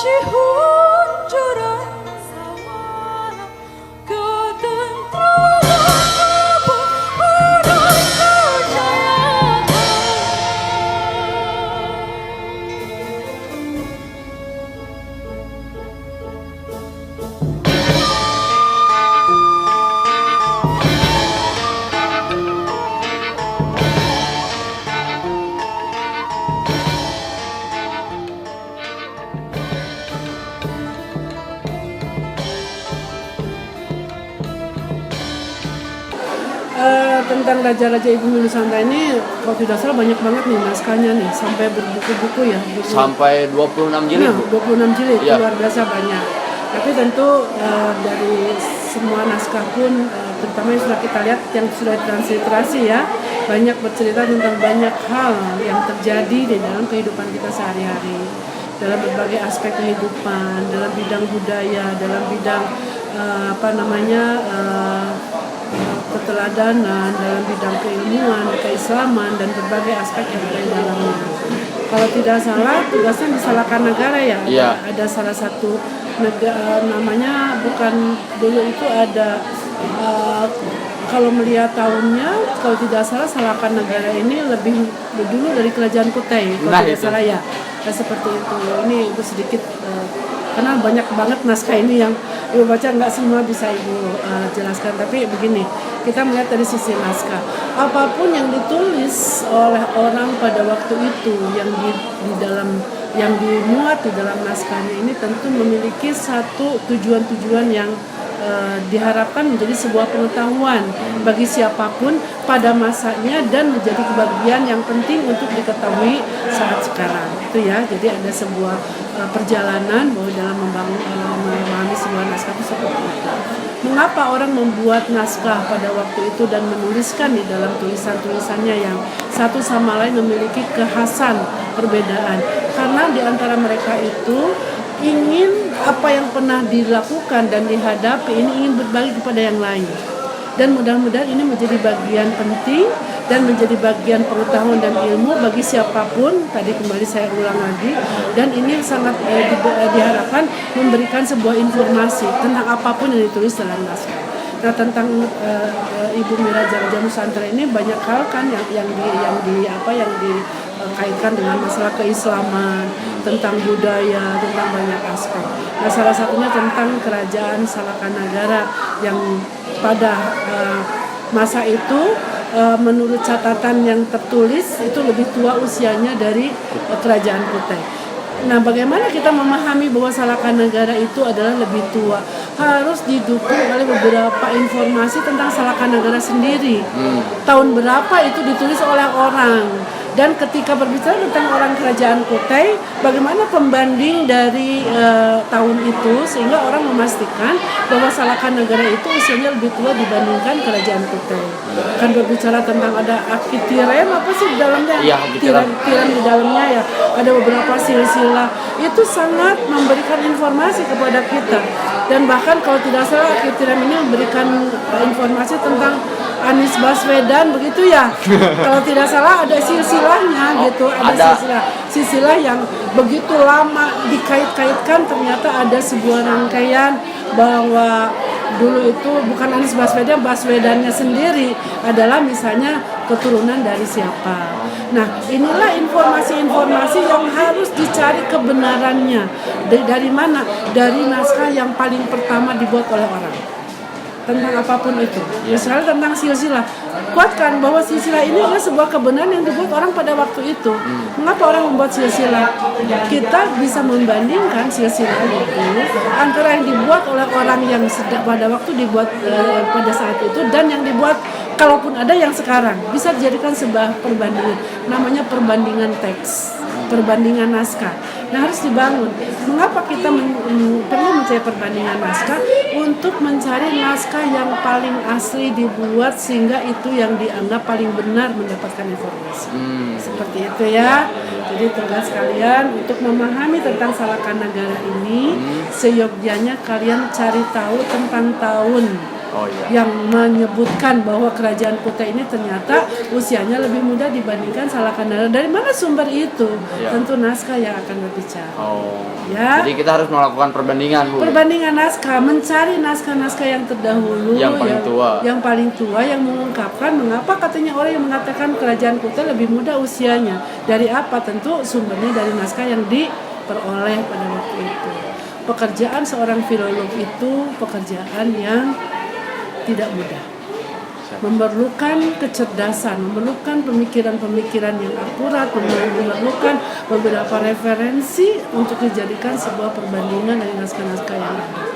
hunjuran sawah ketentraman orang percaya. Tentang Raja-Raja Ibu Nusantara ini kalau tidak salah banyak banget nih naskahnya nih, sampai berbuku-buku ya. Sampai 26 jilid. Nah, 26 jilid, Ya. luar biasa banyak. Tapi tentu dari semua naskah pun, terutama yang sudah kita lihat yang sudah transliterasi ya, banyak bercerita tentang banyak hal yang terjadi di dalam kehidupan kita sehari-hari, dalam berbagai aspek kehidupan, dalam bidang budaya, dalam bidang keteladanan, dalam bidang keilmuan, keislaman, dan berbagai aspek yang ada di dalamnya. Kalau tidak salah, tugasnya disalahkan negara ya. Iya. Ada salah satu negara namanya, bukan dulu itu ada, kalau melihat tahunnya, kalau tidak salah salahkan negara ini lebih dulu dari kerajaan Kutai. Kalau Nah, tidak itu. salah ya. Ya seperti itu. Ini Ibu sedikit karena banyak banget naskah ini yang Ibu baca, nggak semua bisa Ibu jelaskan, tapi begini, kita melihat dari sisi naskah, apapun yang ditulis oleh orang pada waktu itu yang yang dimuat di dalam naskahnya ini tentu memiliki satu tujuan-tujuan yang diharapkan menjadi sebuah pengetahuan bagi siapapun pada masanya dan menjadi kebagian yang penting untuk diketahui saat sekarang itu ya. Jadi ada sebuah perjalanan bahwa dalam memahami sebuah naskah itu seperti itu. Mengapa orang membuat naskah pada waktu itu dan menuliskan di dalam tulisan-tulisannya yang satu sama lain memiliki kekhasan perbedaan? Karena di antara mereka itu ingin apa yang pernah dilakukan dan dihadapi ini ingin berbagi kepada yang lain, dan mudah-mudahan ini menjadi bagian penting dan menjadi bagian pengetahuan dan ilmu bagi siapapun. Tadi kembali saya ulang lagi, dan ini sangat diharapkan memberikan sebuah informasi tentang apapun yang ditulis dalam naskah. Nah, tentang Ibu Mira Raja Nusantara ini banyak hal kan yang dikaitkan dengan masalah keislaman, tentang budaya, tentang banyak aspek. Nah, salah satunya tentang kerajaan Salakanagara yang pada masa itu menurut catatan yang tertulis itu lebih tua usianya dari kerajaan Kutai. Nah, bagaimana kita memahami bahwa Salakanagara itu adalah lebih tua? Harus didukung oleh beberapa informasi tentang Salakanagara sendiri. Tahun berapa itu ditulis oleh orang. Dan ketika berbicara tentang orang kerajaan Kutai, bagaimana pembanding dari tahun itu sehingga orang memastikan bahwa Salakanagara itu usianya lebih tua dibandingkan kerajaan Kutai. Kan berbicara tentang ada Akitirem apa sih di dalamnya? Iya, tiram di dalamnya ya. Ada beberapa silsilah. Itu sangat memberikan informasi kepada kita. Dan bahkan kalau tidak salah Akitirem ini memberikan informasi tentang Anies Baswedan begitu ya. Kalau tidak salah ada silsilahnya gitu, ada silsilah yang begitu lama dikait-kaitkan, ternyata ada sebuah rangkaian bahwa dulu itu bukan Anies Baswedan, Baswedannya sendiri adalah misalnya keturunan dari siapa. Nah, inilah informasi-informasi yang harus dicari kebenarannya. Dari mana? Dari naskah yang paling pertama dibuat oleh orang. Tentang apapun itu, misalnya tentang silsilah, kuatkan bahwa silsilah ini adalah sebuah kebenaran yang dibuat orang pada waktu itu. Mengapa orang membuat silsilah? Kita bisa membandingkan silsilah itu antara yang dibuat oleh orang yang pada waktu dibuat pada saat itu dan yang dibuat, kalaupun ada yang sekarang, bisa dijadikan sebuah perbandingan. Namanya perbandingan teks, perbandingan naskah. Nah, harus dibangun. Mengapa kita perlu mencari perbandingan naskah? Untuk mencari naskah yang paling asli dibuat sehingga itu yang dianggap paling benar mendapatkan informasi. Seperti itu ya. Jadi tugas kalian untuk memahami tentang Salakanagara ini, seyogyanya kalian cari tahu tentang tahun Oh iya. yang menyebutkan bahwa kerajaan Kutai ini ternyata usianya lebih muda dibandingkan Salakandara. Dari mana sumber itu? Ya. Tentu naskah yang akan berbicara. Oh. Ya. Jadi kita harus melakukan perbandingan, Bu. Perbandingan naskah, mencari naskah-naskah yang terdahulu, Yang paling tua. yang paling tua, yang mengungkapkan mengapa katanya orang yang mengatakan kerajaan Kutai lebih muda usianya. Dari apa? Tentu sumbernya dari naskah yang diperoleh pada waktu itu. Pekerjaan seorang filolog itu pekerjaan yang tidak mudah, memerlukan kecerdasan, memerlukan pemikiran-pemikiran yang akurat, memerlukan beberapa referensi untuk dijadikan sebuah perbandingan dari naskah-naskah yang ada.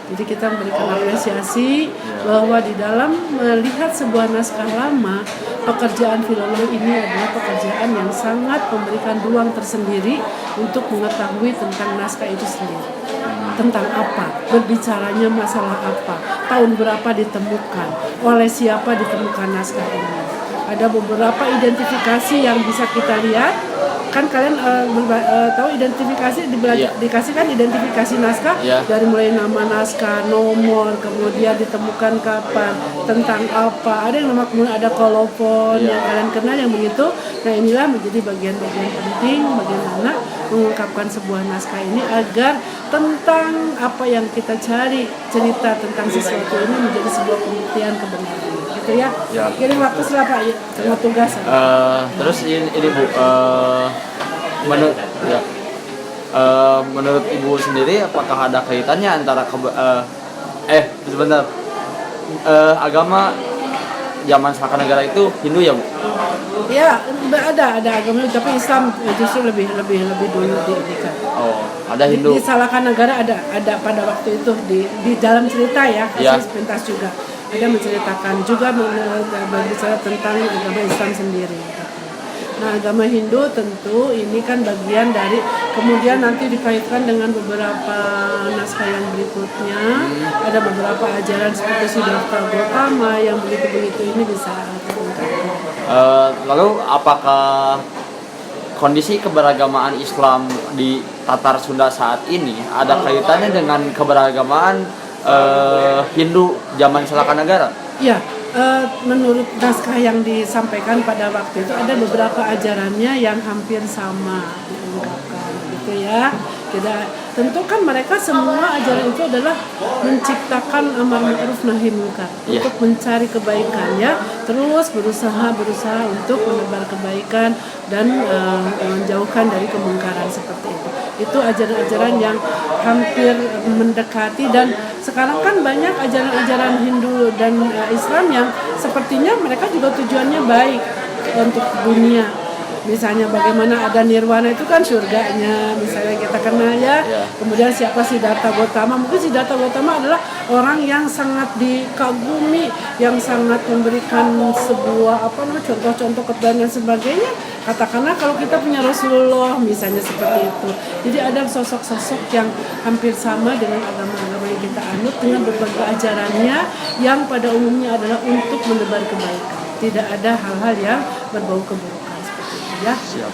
Jadi kita memberikan apresiasi bahwa di dalam melihat sebuah naskah lama, pekerjaan filolog ini adalah pekerjaan yang sangat memberikan ruang tersendiri untuk mengetahui tentang naskah itu sendiri. Tentang apa, berbicaranya masalah apa, tahun berapa ditemukan, oleh siapa ditemukan naskah ini. Ada beberapa identifikasi yang bisa kita lihat. Kan kalian tahu identifikasi dikasihkan identifikasi naskah dari mulai nama naskah, nomor, kemudian ditemukan kapan, tentang apa. Ada yang nama, kemudian ada kolofon yang kalian kenal yang begitu. Nah, inilah menjadi bagian-bagian penting bagaimana mengungkapkan sebuah naskah ini agar tentang apa yang kita cari, cerita tentang sesuatu ini menjadi sebuah pembuktian kebenaran. Gitu ya. Kirim waktu setelah Pak sama tugas. Terus ini Bu, menurut Ibu sendiri apakah ada kaitannya antara sebentar, agama zaman Salakandara itu Hindu ya, Bu? Ya, ada agama, tapi Islam justru lebih dulu diindikan. Oh, ada Hindu. Di Salakandara ada pada waktu itu di dalam cerita ya, kasus pentas juga ada menceritakan juga berbicara tentang agama Islam sendiri. Nah, agama Hindu tentu ini kan bagian dari, kemudian nanti dikaitkan dengan beberapa naskah yang berikutnya. Ada beberapa ajaran seperti Siddhartha Gautama yang begitu-begitu ini bisa diungkapkan. Lalu apakah kondisi keberagamaan Islam di Tatar Sunda saat ini ada kaitannya dengan keberagamaan Hindu zaman Salakandara? Ya. Menurut naskah yang disampaikan pada waktu itu ada beberapa ajarannya yang hampir sama diungkapkan gitu ya. Tentu kan mereka semua ajaran itu adalah menciptakan amar ma'ruf nahi munkar untuk mencari kebaikan ya, terus berusaha untuk menebar kebaikan dan menjauhkan dari kemungkaran seperti itu. Itu ajaran-ajaran yang hampir mendekati, dan sekarang kan banyak ajaran-ajaran Hindu dan Islam yang sepertinya mereka juga tujuannya baik untuk dunia. Misalnya bagaimana ada nirwana itu kan surganya, misalnya kita kenal ya. Kemudian siapa Siddhartha Gautama? Mungkin Siddhartha Gautama adalah orang yang sangat dikagumi, yang sangat memberikan sebuah contoh-contoh keterangan dan sebagainya. Katakanlah kalau kita punya Rasulullah misalnya seperti itu. Jadi ada sosok-sosok yang hampir sama dengan agama-agama yang kita anut dengan berbagai ajarannya yang pada umumnya adalah untuk menebar kebaikan. Tidak ada hal-hal yang berbau keburukan seperti itu ya. Siap.